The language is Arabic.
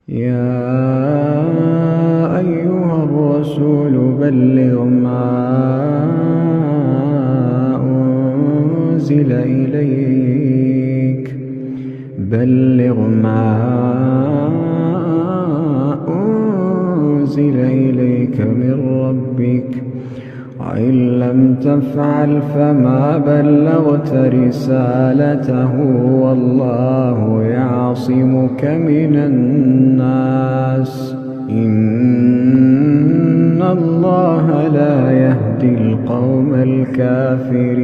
يا أيها الرسول بلغ ما أنزل إليك من ربك، وإن لم تفعل فما بلغت رسالته، والله يعصمك من الناس، إن الله لا يهدي القوم الكافرين.